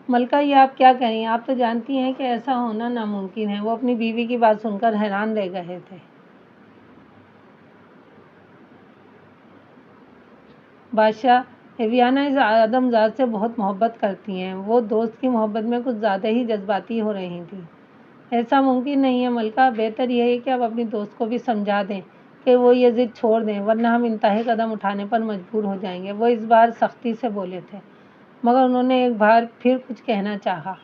ملکہ یہ آپ کیا کہیں؟ آپ تو جانتی ہیں کہ ایسا ہونا ناممکن ہے۔ وہ اپنی بیوی کی بات سن کر حیران رہ گئے تھے۔ بادشاہ، ایویانا اس آدمزاد سے بہت محبت کرتی ہیں۔ وہ دوست کی محبت میں کچھ زیادہ ہی جذباتی ہو رہی تھیں۔ ایسا ممکن نہیں ہے ملکہ، بہتر یہ ہے کہ آپ اپنی دوست کو بھی سمجھا دیں کہ وہ یہ ضد چھوڑ دیں، ورنہ ہم انتہائی قدم اٹھانے پر مجبور ہو جائیں گے۔ وہ اس بار سختی سے بولے تھے، مگر انہوں نے ایک بار پھر کچھ کہنا چاہا۔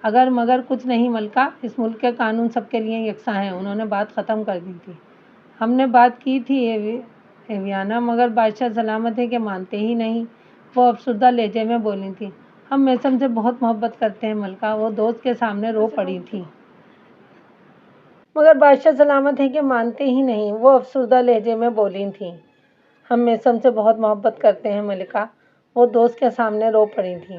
اگر مگر کچھ نہیں ملکہ، اس ملک کے قانون سب کے لیے یکساں ہیں۔ انہوں نے بات ختم کر دی تھی۔ ہم نے بات کی تھی ایویانا، مگر بادشاہ سلامت ہے کہ مانتے ہی نہیں۔ وہ افسردہ لہجے میں بولی تھی۔ ہم میثم سے بہت محبت کرتے ہیں ملکہ، وہ دوست کے سامنے رو پڑی تھی۔ مگر بادشاہ سلامت ہے کہ مانتے ہی نہیں۔ وہ افسردہ لہجے میں بولی تھی۔ ہم میثم سے بہت محبت کرتے ہیں ملکہ، وہ دوست کے سامنے رو پڑی تھی۔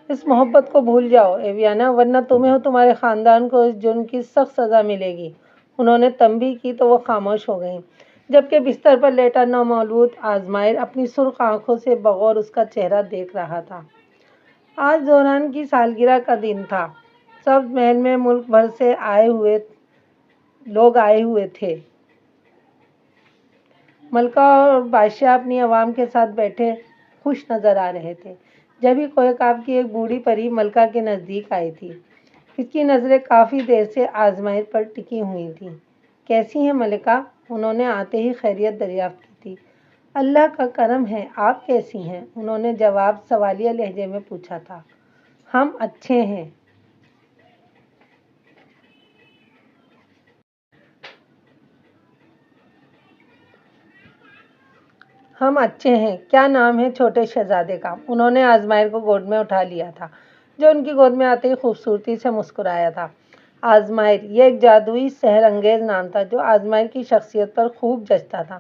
اس محبت کو بھول جاؤ ایویانا، ورنہ تمہیں اور تمہارے خاندان کو اس جرم کی سخت سزا ملے گی۔ انہوں نے تنبیہ کی تو وہ خاموش ہو گئیں، جبکہ بستر پر لیٹا نومولود آزمائر اپنی سرخ آنکھوں سے بغور اس کا چہرہ دیکھ رہا تھا۔ آج زہران کی سالگرہ کا دن تھا۔ سبز محل میں ملک بھر سے لوگ آئے ہوئے تھے۔ ملکہ اور بادشاہ اپنی عوام کے ساتھ بیٹھے خوش نظر آ رہے تھے۔ جبھی کوہ قاف کی ایک بوڑھی پری ملکہ کے نزدیک آئی تھی۔ اس کی نظریں کافی دیر سے آزمائر پر ٹکی ہوئی تھیں۔ کیسی ہیں ملکہ؟ انہوں نے آتے ہی خیریت دریافت کی تھی۔ اللہ کا کرم ہے، آپ کیسی ہیں؟ انہوں نے جواب سوالیہ لہجے میں پوچھا تھا۔ ہم اچھے ہیں۔ ہم اچھے ہیں۔ کیا نام ہے چھوٹے شہزادے کا؟ انہوں نے آزمائر کو گود میں اٹھا لیا تھا، جو ان کی گود میں آتے ہی خوبصورتی سے مسکرایا تھا۔ آزمائر، یہ ایک جادوئی سحر انگیز نام تھا جو آزمائر کی شخصیت پر خوب جچتا تھا۔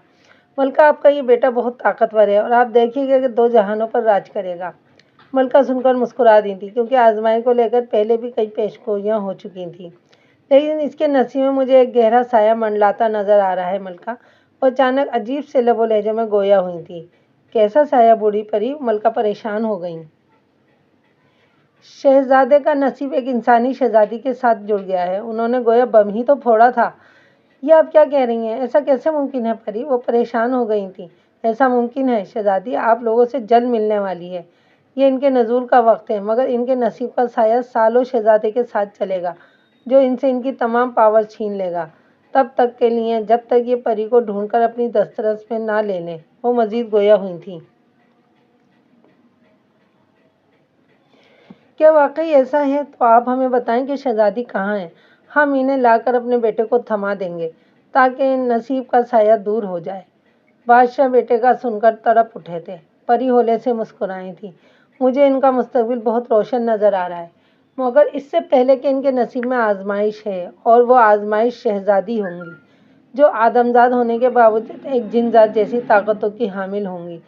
ملکہ، آپ کا یہ بیٹا بہت طاقتور ہے اور آپ دیکھیں گے کہ 2 جہانوں پر راج کرے گا۔ ملکہ سن کر مسکرا دی تھی، کیونکہ آزمائر کو لے کر پہلے بھی کئی پیشگوئیاں ہو چکی تھیں۔ لیکن اس کے نصیب میں مجھے ایک گہرا سایہ منڈلاتا نظر آ رہا ہے ملکہ۔ وہ اچانک عجیب سے لب و لہجے میں گویا ہوئی تھی۔ کیسا سایہ بوڑھی پری؟ ملکہ پریشان ہو گئیں۔ شہزادے کا نصیب ایک انسانی شہزادی کے ساتھ جڑ گیا ہے۔ انہوں نے گویا بم ہی تو پھوڑا تھا۔ یہ آپ کیا کہہ رہی ہیں؟ ایسا کیسے ممکن ہے پری؟ وہ پریشان ہو گئی تھیں۔ ایسا ممکن ہے شہزادی، آپ لوگوں سے جلد ملنے والی ہے۔ یہ ان کے نزول کا وقت ہے، مگر ان کے نصیب کا سایہ سالوں شہزادے کے ساتھ چلے گا، جو ان سے ان کی تمام پاور چھین لے گا۔ تب تک کے لیے، جب تک یہ پری کو ڈھونڈ کر اپنی دسترس میں نہ لے لیں۔ وہ مزید گویا ہوئی تھیں۔ کیا واقعی ایسا ہے؟ تو آپ ہمیں بتائیں کہ شہزادی کہاں ہیں؟ ہم انہیں لا کر اپنے بیٹے کو تھما دیں گے تاکہ ان نصیب کا سایہ دور ہو جائے۔ بادشاہ بیٹے کا سن کر تڑپ اٹھے تھے۔ پری ہولے سے مسکرائی تھی۔ مجھے ان کا مستقبل بہت روشن نظر آ رہا ہے، مگر اس سے پہلے کہ ان کے نصیب میں آزمائش ہے، اور وہ آزمائش شہزادی ہوں گی، جو آدمزاد ہونے کے باوجود ایک جن ذات جیسی طاقتوں کی حامل ہوں گی۔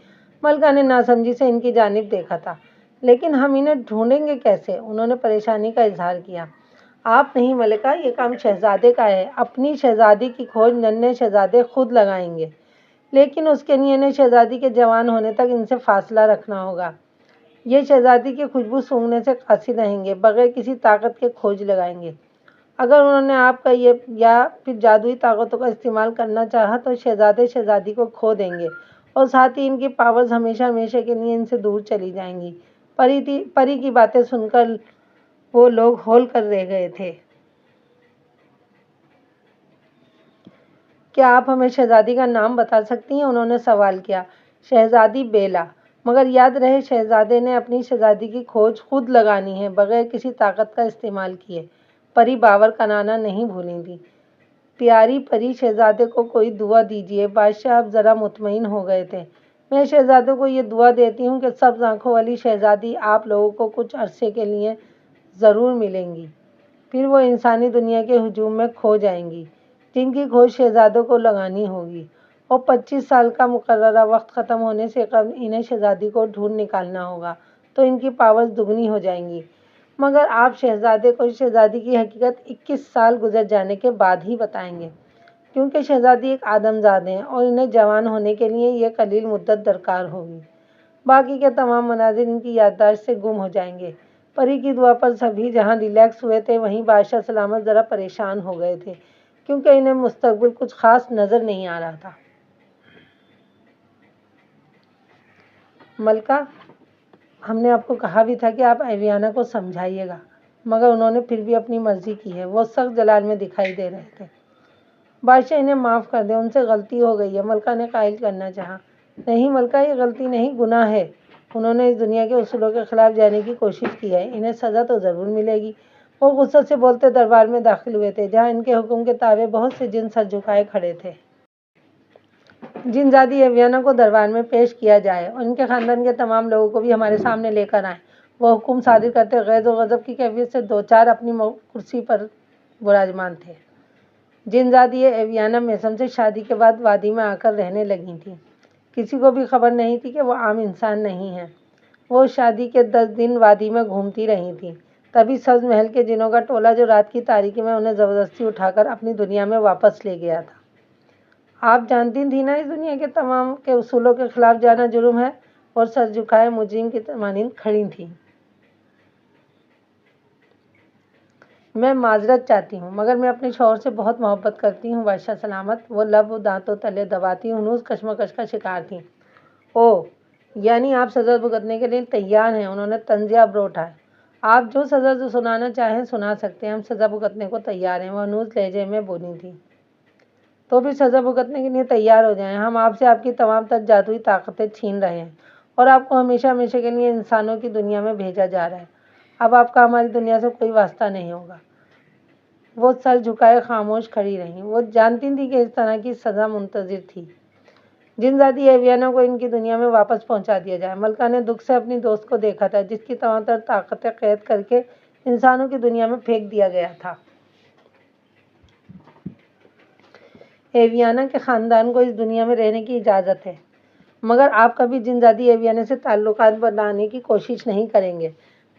ملکہ نے ناسمجھی سے ان کی جانب دیکھا تھا۔ لیکن ہم انہیں ڈھونڈیں گے کیسے؟ انہوں نے پریشانی کا اظہار کیا۔ آپ نہیں ملکہ، یہ کام شہزادے کا ہے۔ اپنی شہزادی کی کھوج ننھے شہزادے خود لگائیں گے، لیکن اس کے لیے انہیں شہزادی کے جوان ہونے تک ان سے فاصلہ رکھنا ہوگا۔ یہ شہزادی کی خوشبو سونگھنے سے قاصر رہیں گے، بغیر کسی طاقت کے کھوج لگائیں گے۔ اگر انہوں نے آپ کا یا پھر جادوئی طاقتوں کا استعمال کرنا چاہا تو شہزادے شہزادی کو کھو دیں گے، اور ساتھ ہی ان کی پاورز ہمیشہ ہمیشہ کے لیے ان سے دور چلی جائیں گی۔ پری کی باتیں سن کر وہ لوگ ہول کر رہ گئے تھے۔ کیا آپ ہمیں شہزادی کا نام بتا سکتی ہیں؟ انہوں نے سوال کیا۔ شہزادی بیلا۔ مگر یاد رہے شہزادے نے اپنی شہزادی کی کھوج خود لگانی ہے، بغیر کسی طاقت کا استعمال کیے۔ پری باور کنانا نہیں بھولی تھی۔ پیاری پری، شہزادے کو کوئی دعا دیجیے۔ بادشاہ اب ذرا مطمئن ہو گئے تھے۔ میں شہزادے کو یہ دعا دیتی ہوں کہ سبز آنکھوں والی شہزادی آپ لوگوں کو کچھ عرصے کے لیے ضرور ملیں گی، پھر وہ انسانی دنیا کے ہجوم میں کھو جائیں گی، جن کی کھوج شہزادوں کو لگانی ہوگی، اور 25 سال کا مقررہ وقت ختم ہونے سے قبل انہیں شہزادی کو ڈھونڈ نکالنا ہوگا، تو ان کی پاورز دگنی ہو جائیں گی۔ مگر آپ شہزادے کو شہزادی کی حقیقت 21 سال گزر جانے کے بعد ہی بتائیں گے، کیونکہ شہزادی ایک آدمزاد ہیں اور انہیں جوان ہونے کے لیے یہ قلیل مدت درکار ہوگی۔ باقی کے تمام مناظر ان کی یادداشت سے گم ہو جائیں گے۔ پری کی دعا پر سبھی جہاں ریلیکس ہوئے تھے، وہیں بادشاہ سلامت ذرا پریشان ہو گئے تھے، کیونکہ انہیں مستقبل کچھ خاص نظر نہیں آ رہا تھا۔ ملکہ، ہم نے آپ کو کہا بھی تھا کہ آپ ایویانا کو سمجھائیے گا، مگر انہوں نے پھر بھی اپنی مرضی کی ہے۔ وہ سخت جلال میں دکھائی دے رہے تھے۔ بادشاہ، انہیں معاف کر دیں، ان سے غلطی ہو گئی ہے، ملکہ نے قائل کرنا چاہا۔ نہیں ملکہ، یہ غلطی نہیں، گناہ ہے۔ انہوں نے اس دنیا کے اصولوں کے خلاف جانے کی کوشش کی ہے، انہیں سزا تو ضرور ملے گی۔ وہ غصے سے بولتے دربار میں داخل ہوئے تھے، جہاں ان کے حکم کے تابع بہت سے جن سر جھکائے کھڑے تھے۔ جن زادی ایویانا کو دربار میں پیش کیا جائے اور ان کے خاندان کے تمام لوگوں کو بھی ہمارے سامنے لے کر آئیں۔ وہ حکم صادر کرتے غیظ و غضب کی کیفیت سے دو چار اپنی کرسی پر براجمان تھے۔ جن زادی ایویانا میسم سے شادی کے بعد وادی میں آ کر رہنے لگی تھیں۔ کسی کو بھی خبر نہیں تھی کہ وہ عام انسان نہیں ہیں۔ وہ شادی کے 10 دن وادی میں گھومتی رہی تھیں۔ تبھی سبز محل کے جنوں کا ٹولہ، جو رات کی تاریکی میں انہیں زبردستی اٹھا کر اپنی دنیا میں واپس لے گیا تھا۔ آپ جانتی تھیں نا، اس دنیا کے تمام کے اصولوں کے خلاف جانا جرم ہے، اور سر جھکائے مجرم کی مانند کھڑی تھیں۔ میں معذرت چاہتی ہوں، مگر میں اپنے شوہر سے بہت محبت کرتی ہوں بادشاہ سلامت۔ وہ لب دانتوں تلے دباتی ہنوز کشمکش کا شکار تھیں۔ اوہ، یعنی آپ سزا بھگتنے کے لیے تیار ہیں؟ انہوں نے طنزیہ ابرو اٹھائے۔ آپ جو سزا سنانا چاہیں سنا سکتے ہیں، ہم سزا بھگتنے کو تیار ہیں، وہ ہنوز لہجے میں بولی تھی۔ تو پھر سزا بھگتنے کے لیے تیار ہو جائیں۔ ہم آپ سے آپ کی تمام تر جادوئی طاقتیں چھین رہے ہیں، اور آپ کو ہمیشہ ہمیشہ کے لیے انسانوں کی دنیا میں بھیجا جا رہا ہے۔ اب آپ کا ہماری دنیا سے کوئی واسطہ نہیں ہوگا۔ وہ سر جھکائے خاموش کھڑی رہیں۔ وہ جانتی تھیں کہ اس طرح کی سزا منتظر تھی۔ جن زادی ایویانا کو ان کی دنیا میں واپس پہنچا دیا جائے۔ ملکہ نے دکھ سے اپنی دوست کو دیکھا تھا، جس کی تمام تر طاقتیں قید کر کے انسانوں کی دنیا میں پھینک دیا گیا تھا۔ ایویانا کے خاندان کو اس دنیا میں رہنے کی اجازت ہے، مگر آپ کبھی جن زادی ایویانا سے تعلقات بنانے کی کوشش نہیں کریں گے،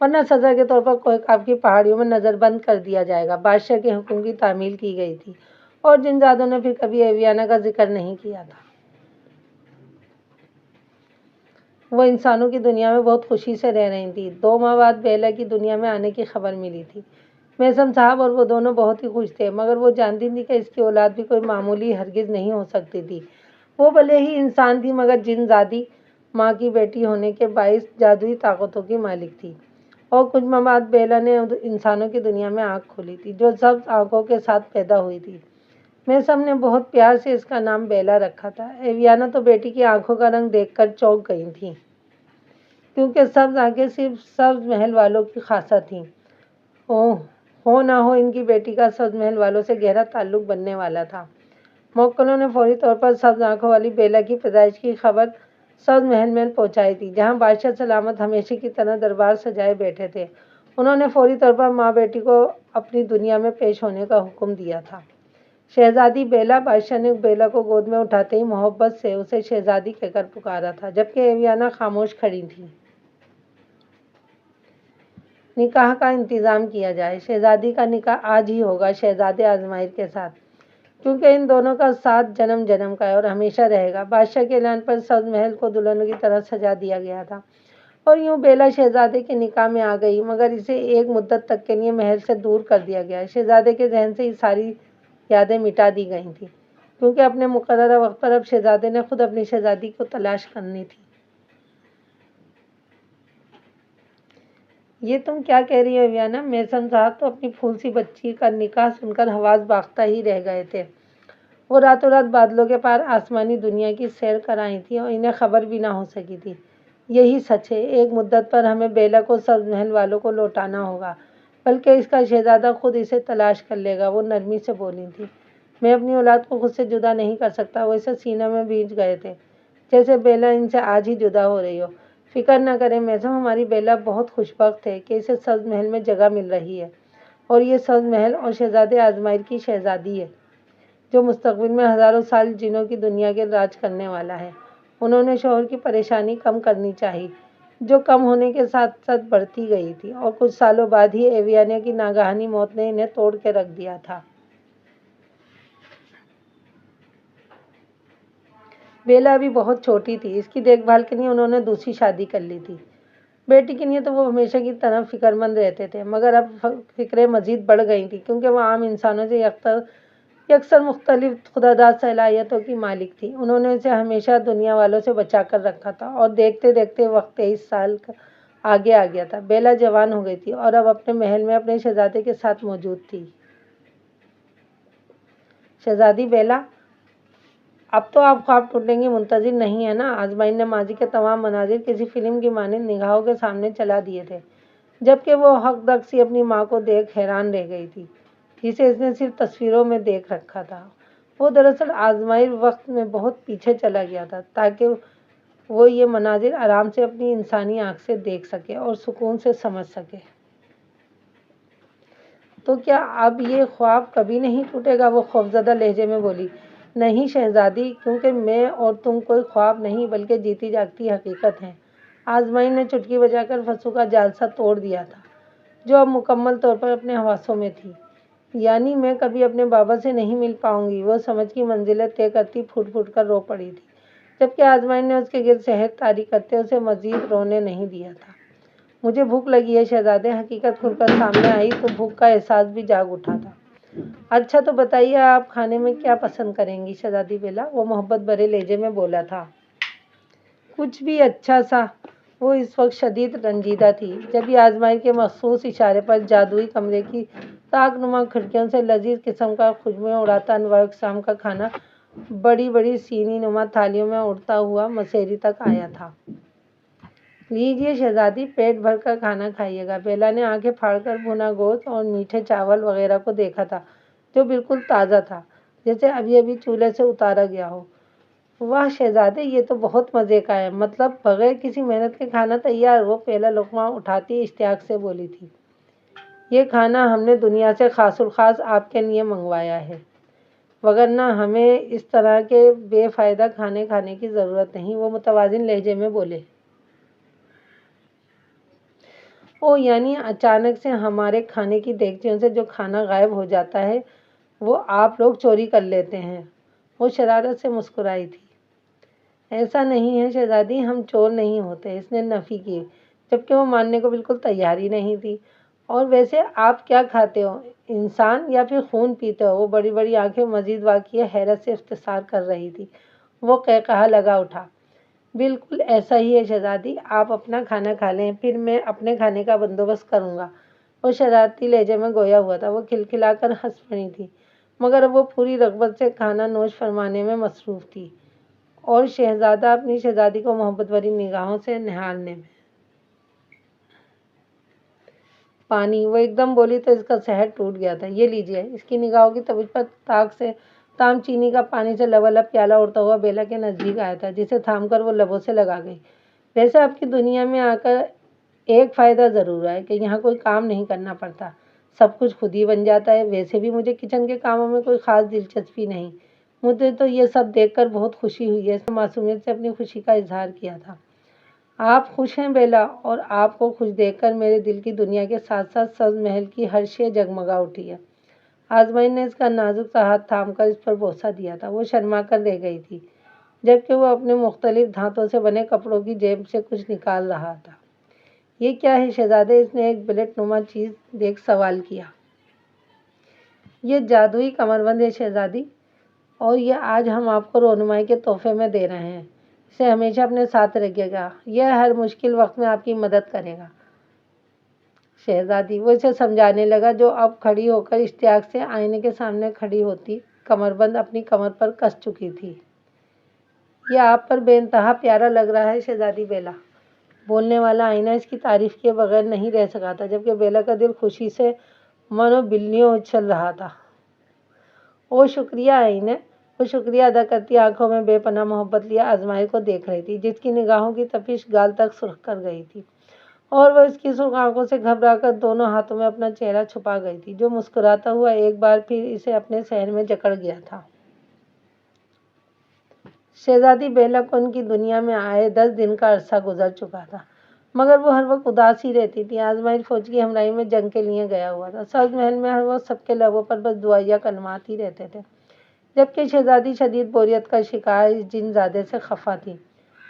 ورنہ سزا کے طور پر کوہکاب کی پہاڑیوں میں نظر بند کر دیا جائے گا۔ بادشاہ کے حکم کی تعمیل کی گئی تھی، اور جن زادوں نے پھر کبھی ایویانا کا ذکر نہیں کیا تھا۔ وہ انسانوں کی دنیا میں بہت خوشی سے رہ رہی تھیں۔ 2 ماہ بعد بیلا کی دنیا میں آنے کی خبر ملی تھی۔ میسم صاحب اور وہ دونوں بہت ہی خوش تھے، مگر وہ جانتی تھیں کہ اس کی اولاد بھی کوئی معمولی ہرگز نہیں ہو سکتی تھی۔ وہ بھلے ہی انسان تھی، مگر جن زادی ماں کی بیٹی ہونے کے باعث جادوئی طاقتوں کی مالک تھی۔ اور کچھ ماہ بعد بیلا نے انسانوں کی دنیا میں آنکھ کھولی تھی، جو سبز آنکھوں کے ساتھ پیدا ہوئی تھی۔ میسم نے بہت پیار سے اس کا نام بیلا رکھا تھا۔ ایویانا تو بیٹی کی آنکھوں کا رنگ دیکھ کر چونک گئی تھیں، کیونکہ سبز آنکھیں صرف سبز محل والوں کی خاصہ تھیں۔ ہو نہ ہو، ان کی بیٹی کا سبز محل والوں سے گہرا تعلق بننے والا تھا۔ موکلوں نے فوری طور پر سبز آنکھوں والی بیلا کی پیدائش کی خبر سبز محل میں پہنچائی تھی، جہاں بادشاہ سلامت ہمیشہ کی طرح دربار سجائے بیٹھے تھے۔ انہوں نے فوری طور پر ماں بیٹی کو اپنی دنیا میں پیش ہونے کا حکم دیا تھا۔ شہزادی بیلا! بادشاہ نے بیلا کو گود میں اٹھاتے ہی محبت سے اسے شہزادی کہہ کر پکارا تھا، جبکہ ایویانا خاموش کھڑی تھی۔ نکاح کا انتظام کیا جائے۔ شہزادی کا نکاح آج ہی ہوگا شہزادے ازمائر کے ساتھ، کیونکہ ان دونوں کا ساتھ جنم جنم کا ہے اور ہمیشہ رہے گا۔ بادشاہ کے اعلان پر سبز محل کو دلہنوں کی طرح سجا دیا گیا تھا، اور یوں بیلا شہزادے کے نکاح میں آ گئی، مگر اسے ایک مدت تک کے لیے محل سے دور کر دیا گیا۔ شہزادے کے ذہن سے یہ ساری یادیں مٹا دی گئی تھیں، کیونکہ اپنے مقررہ وقت پر اب شہزادے نے خود اپنی شہزادی کو تلاش کرنی تھی۔ یہ تم کیا کہہ رہی ہو ایویانا؟ میسم صاحب تو اپنی پھول سی بچی کا نکاح سن کر حواس باختہ ہی رہ گئے تھے۔ وہ راتوں رات بادلوں کے پار آسمانی دنیا کی سیر کر آئی تھیں، اور انہیں خبر بھی نہ ہو سکی تھی۔ یہی سچ ہے، ایک مدت پر ہمیں بیلا کو سبز محل والوں کو لوٹانا ہوگا، بلکہ اس کا شہزادہ خود اسے تلاش کر لے گا، وہ نرمی سے بولی تھی۔ میں اپنی اولاد کو خود سے جدا نہیں کر سکتا۔ وہ اسے سینے میں بھینچ گئے تھے، جیسے بیلا ان سے آج ہی جدا ہو رہی ہو۔ فکر نہ کریں میسم، ہماری بیلا بہت خوش بخت ہے کہ اسے سبز محل میں جگہ مل رہی ہے، اور یہ سبز محل اور شہزادے ازمائر کی شہزادی ہے، جو مستقبل میں ہزاروں سال جنوں کی دنیا کے راج کرنے والا ہے۔ انہوں نے شوہر کی پریشانی کم کرنی چاہی، جو کم ہونے کے ساتھ ساتھ بڑھتی گئی تھی، اور کچھ سالوں بعد ہی ایویانا کی ناگہانی موت نے انہیں توڑ کے رکھ دیا تھا۔ بیلا ابھی بہت چھوٹی تھی، اس کی دیکھ بھال کے لیے انہوں نے دوسری شادی کر لی تھی۔ بیٹی کے لیے تو وہ ہمیشہ کی طرح فکر مند رہتے تھے، مگر اب فکریں مزید بڑھ گئی تھیں کیونکہ وہ عام انسانوں سے یکسر مختلف خداداد صلاحیتوں کی مالک تھی۔ انہوں نے اسے ہمیشہ دنیا والوں سے بچا کر رکھا تھا اور دیکھتے دیکھتے وقت 23 سال کا آگے آ گیا تھا۔ بیلا جوان ہو گئی تھی اور اب اپنے محل میں اپنے شہزادے کے ساتھ موجود تھی۔ شہزادی بیلا، اب تو آپ خواب ٹوٹنے کی منتظر نہیں ہے نا؟ آزمائن نے ماضی کے تمام مناظر کسی فلم کی مانند نگاہوں کے سامنے چلا دیے تھے، جبکہ وہ حق دق سی اپنی ماں کو دیکھ حیران رہ گئی تھی، جسے اس نے صرف تصویروں میں دیکھ رکھا تھا۔ وہ دراصل آزمائن وقت میں بہت پیچھے چلا گیا تھا تاکہ وہ یہ مناظر آرام سے اپنی انسانی آنکھ سے دیکھ سکے اور سکون سے سمجھ سکے۔ تو کیا اب یہ خواب کبھی نہیں ٹوٹے گا؟ وہ خوفزدہ لہجے میں بولی۔ نہیں شہزادی، کیونکہ میں اور تم کوئی خواب نہیں بلکہ جیتی جاگتی حقیقت ہیں۔ آزمائن نے چٹکی بجا کر پھنسو کا جال سا توڑ دیا تھا، جو اب مکمل طور پر اپنے حواسوں میں تھی۔ یعنی میں کبھی اپنے بابا سے نہیں مل پاؤں گی؟ وہ سمجھ کی منزلیں طے کرتی پھوٹ پھوٹ کر رو پڑی تھی، جبکہ آزمائن نے اس کے گرد شہد طاری کرتے اسے مزید رونے نہیں دیا تھا۔ مجھے بھوک لگی ہے شہزادے، حقیقت کھل کر سامنے آئی تو بھوک کا احساس بھی جاگ اٹھا تھا۔ اچھا تو بتائیے آپ کھانے میں کیا پسند کریں گی شہزادی بیلا؟ وہ محبت بھرے لہجے میں بولا تھا۔ کچھ بھی اچھا سا۔ وہ اس وقت شدید رنجیدہ تھی، جبھی آزمائن کے مخصوص اشارے پر جادوئی کمرے کی طاق نما کھڑکیوں سے لذیذ قسم کا خوشبوئیں اڑاتا انواع اقسام کا کھانا بڑی بڑی سینی نما تھالیوں میں اڑتا ہوا مسیری تک آیا تھا۔ لیجیے شہزادی، پیٹ بھر کر کھانا کھائیے گا۔ بیلا نے آنکھیں پھاڑ کر بھونا گوشت اور میٹھے چاول وغیرہ کو دیکھا تھا، جو بالکل تازہ تھا، جیسے ابھی ابھی چولہے سے اتارا گیا ہو۔ واہ شہزادے، یہ تو بہت مزے کا ہے، مطلب بغیر کسی محنت کے کھانا تیار؟ وہ پہلا لقمہ اٹھاتی اشتیاق سے بولی تھی۔ یہ کھانا ہم نے دنیا سے خاص الخاص آپ کے لیے منگوایا ہے، وگرنہ ہمیں اس طرح کے بے فائدہ کھانے کھانے کی ضرورت نہیں۔ وہ متوازن لہجے میں بولے۔ او، یعنی اچانک سے ہمارے کھانے کی دیگچیوں سے جو کھانا غائب ہو جاتا ہے وہ آپ لوگ چوری کر لیتے ہیں؟ وہ شرارت سے مسکرائی تھی۔ ایسا نہیں ہے شہزادی، ہم چور نہیں ہوتے، اس نے نفی کی، جبکہ وہ ماننے کو بالکل تیار ہی نہیں تھی۔ اور ویسے آپ کیا کھاتے ہو، انسان یا پھر خون پیتے ہو؟ وہ بڑی بڑی آنکھیں مزید واقعی حیرت سے استفسار کر رہی تھی۔ وہ قہقہا لگا اٹھا۔ بالکل ایسا ہی ہے شہزادی، آپ اپنا کھانا کھا لیں، پھر میں اپنے کھانے کا بندوبست کروں گا۔ وہ شرارتی لہجے میں گویا ہوا تھا۔ وہ کھلکھلا کر ہنس پڑی تھی، مگر اب وہ پوری رغبت سے کھانا نوش فرمانے میں مصروف تھی اور شہزادہ اپنی شہزادی کو محبت بھری نگاہوں سے نہارنے میں۔ پانی، وہ ایک دم بولی تو اس کا سحر ٹوٹ گیا تھا۔ یہ لیجیے۔ اس کی نگاہوں کی توج پر طاق سے تام چینی کا پانی سے لبالب پیالہ اڑتا ہوا بیلا کے نزدیک آیا تھا، جسے تھام کر وہ لبوں سے لگا گئی۔ ویسے آپ کی دنیا میں آ کر ایک فائدہ ضرور ہے کہ یہاں کوئی کام نہیں کرنا پڑتا، سب کچھ خود ہی بن جاتا ہے۔ ویسے بھی مجھے کچن کے کاموں میں کوئی خاص دلچسپی نہیں۔ مجھے تو یہ سب دیکھ کر بہت خوشی ہوئی ہے۔ اس نے معصومیت سے اپنی خوشی کا اظہار کیا تھا۔ آپ خوش ہیں بیلا، اور آپ کو خوش دیکھ کر میرے دل کی دنیا کے ساتھ ساتھ سبز محل کی ہر شے جگمگا اٹھی ہے۔ آزمائن نے اس کا نازک سا ہاتھ تھام کر اس پر بوسہ دیا تھا۔ وہ شرما کر رہ گئی تھی، جبکہ وہ اپنے مختلف دھاتوں سے بنے کپڑوں کی جیب سے کچھ نکال رہا تھا۔ یہ کیا ہے شہزادے؟ اس نے ایک بلیٹ نما چیز دیکھ سوال کیا۔ یہ جادوئی کمربند ہے شہزادی، اور یہ آج ہم آپ کو رونمائی کے تحفے میں دے رہے ہیں۔ اسے ہمیشہ اپنے ساتھ رکھیے گا، یہ ہر مشکل وقت میں آپ کی مدد کرے گا شہزادی۔ وہ اسے سمجھانے لگا، جو اب کھڑی ہو کر اشتیاق سے آئینے کے سامنے کھڑی ہوتی کمربند اپنی کمر پر کس چکی تھی۔ یہ آپ پر بے انتہا پیارا لگ رہا ہے شہزادی بیلا۔ بولنے والا آئینہ اس کی تعریف کیے بغیر نہیں رہ سکا تھا، جبکہ بیلا کا دل خوشی سے مانو بلیوں اچھل رہا تھا۔ او شکریہ آئینے، وہ شکریہ ادا کرتی آنکھوں میں بے پناہ محبت لیے آزمائن کو دیکھ رہی تھی، جس کی نگاہوں کی تپش گال تک سرخ کر گئی تھی، اور وہ اس کی سرخ آنکھوں سے گھبرا کر دونوں ہاتھوں میں اپنا چہرہ چھپا گئی تھی، جو مسکراتا ہوا ایک بار پھر اسے اپنے صحن میں جکڑ گیا تھا۔ شہزادی بیلا کو ان کی دنیا میں آئے 10 دن کا عرصہ گزر چکا تھا، مگر وہ ہر وقت اداس ہی رہتی تھی۔ آزمائن فوج کی ہمراہی میں جنگ کے لیے گیا ہوا تھا۔ سبز محل میں ہر وقت سب کے لبوں پر بس دعائیا کلمات ہی رہتے تھے، جبکہ شہزادی شدید بوریت کا شکار اس جن زادے سے خفا تھی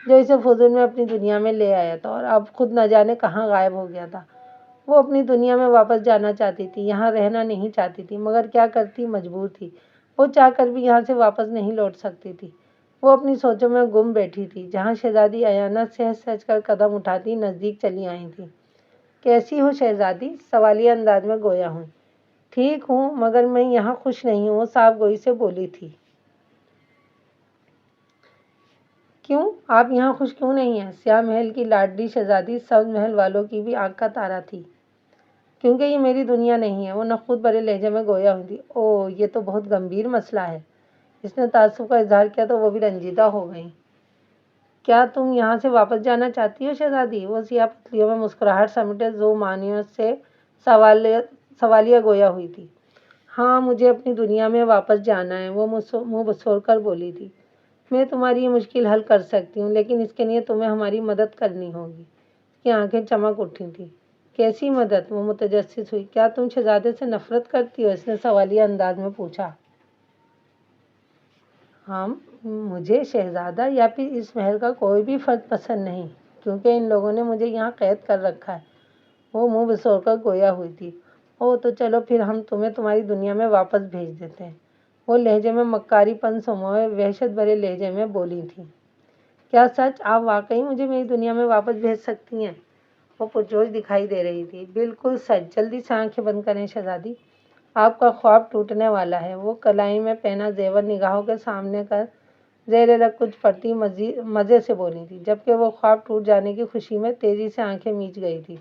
جو اسے فضول میں اپنی دنیا میں لے آیا تھا اور اب خود نہ جانے کہاں غائب ہو گیا تھا۔ وہ اپنی دنیا میں واپس جانا چاہتی تھی، یہاں رہنا نہیں چاہتی تھی، مگر کیا کرتی، مجبور تھی۔ وہ چاہ کر بھی یہاں سے واپس نہیں لوٹ سکتی تھی۔ وہ اپنی سوچوں میں گم بیٹھی تھی، جہاں شہزادی ایانا سہج سہج کر قدم اٹھاتی نزدیک چلی آئی تھی۔ کیسی ہو شہزادی؟ سوالیہ انداز میں گویا ہوئی۔ ٹھیک ہوں، مگر میں یہاں خوش نہیں ہوں، وہ صاف گوئی سے بولی تھی۔ کیوں؟ آپ یہاں خوش کیوں نہیں ہیں؟ سیاہ محل کی لاڈلی شہزادی سبز محل والوں کی بھی آنکھ کا تارا تھی۔ کیونکہ یہ میری دنیا نہیں ہے، وہ نخوت بھرے لہجے میں گویا ہوئی تھی۔ اوہ، یہ تو بہت گمبھیر مسئلہ ہے۔ اس نے تعصب کا اظہار کیا تو وہ بھی رنجیدہ ہو گئیں۔ کیا تم یہاں سے واپس جانا چاہتی ہو شہزادی؟ وہ سیاہ پتلیوں میں مسکراہٹ سمیٹے ذو معنیوں سے سوالیہ گویا ہوئی تھی۔ ہاں، مجھے اپنی دنیا میں واپس جانا ہے، وہ منہ بسور کر بولی تھی۔ میں تمہاری یہ مشکل حل کر سکتی ہوں، لیکن اس کے لیے تمہیں ہماری مدد کرنی ہوگی۔ اس کی آنکھیں چمک اٹھی تھیں۔ کیسی مدد؟ وہ متجسس ہوئی۔ کیا تم شہزادے سے نفرت کرتی ہو؟ اس نے سوالیہ انداز میں پوچھا۔ مجھے شہزادہ یا پھر اس محل کا کوئی بھی فرد پسند نہیں، کیونکہ ان لوگوں نے مجھے یہاں قید کر رکھا ہے۔ وہ منہ بسور کر گویا ہوئی تھی۔ اوہ، تو چلو پھر ہم تمہیں تمہاری دنیا میں واپس بھیج دیتے ہیں۔ وہ لہجے میں مکاری پن سموئے وحشت بھرے لہجے میں بولی تھی۔ کیا سچ؟ آپ واقعی مجھے میری دنیا میں واپس بھیج سکتی ہیں؟ وہ پرجوش دکھائی دے رہی تھی۔ بالکل سچ، جلدی سے آنکھیں بند کریں شہزادی، آپ کا خواب ٹوٹنے والا ہے۔ وہ کلائی میں پہنا زیور نگاہوں کے سامنے کر زیر رخ کچھ پڑھتی مزے سے بولی تھی، جبکہ وہ خواب ٹوٹ جانے کی خوشی میں تیزی سے آنکھیں میچ گئی تھی۔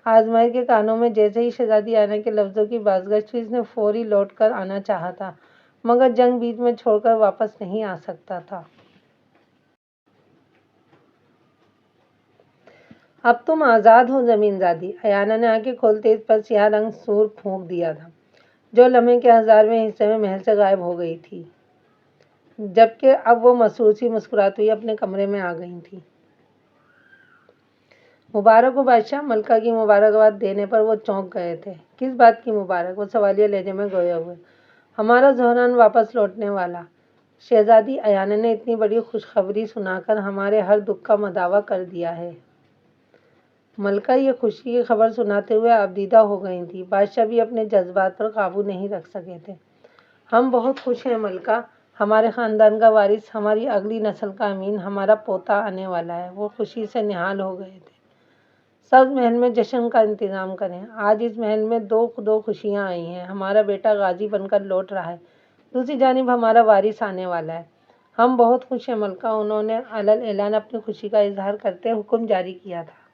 آزمائر کے کانوں میں جیسے ہی شہزادی ایانا کے لفظوں کی بازگشت ہوئی، اس نے فوری لوٹ کر آنا چاہا تھا، مگر جنگ بیچ میں چھوڑ کر واپس نہیں آ سکتا تھا۔ اب تم آزاد ہو زمین زادی، ایانا نے آنکھیں کھولتے اس پر سیاہ رنگ سور پھونک دیا تھا، جو لمحے کے 1000ویں حصے میں محل سے غائب ہو گئی تھی، جبکہ اب وہ مسرور سی مسکراتی ہوئی اپنے کمرے میں آ گئی تھی۔ مبارک ہو بادشاہ، ملکہ کی مبارکباد دینے پر وہ چونک گئے تھے۔ کس بات کی مبارک؟ وہ سوالیہ لہجے میں گویا ہوئے۔ ہمارا زہران واپس لوٹنے والا۔ شہزادی ایانا نے اتنی بڑی خوشخبری سنا کر ہمارے ہر دکھ کا مداوع کر دیا ہے۔ ملکہ یہ خوشی کی خبر سناتے ہوئے آبدیدہ ہو گئی تھیں۔ بادشاہ بھی اپنے جذبات پر قابو نہیں رکھ سکے تھے۔ ہم بہت خوش ہیں ملکہ، ہمارے خاندان کا وارث، ہماری اگلی نسل کا امین، ہمارا پوتا آنے والا ہے۔ وہ خوشی سے نہال ہو گئے تھے۔ سبز محل میں جشن کا انتظام کریں۔ آج اس محل میں دو خوشیاں آئی ہیں۔ ہمارا بیٹا غازی بن کر لوٹ رہا ہے، دوسری جانب ہمارا وارث آنے والا ہے۔ ہم بہت خوش ہیں ملکہ۔ انہوں نے علل اعلان اپنی خوشی کا اظہار کرتے حکم جاری کیا تھا۔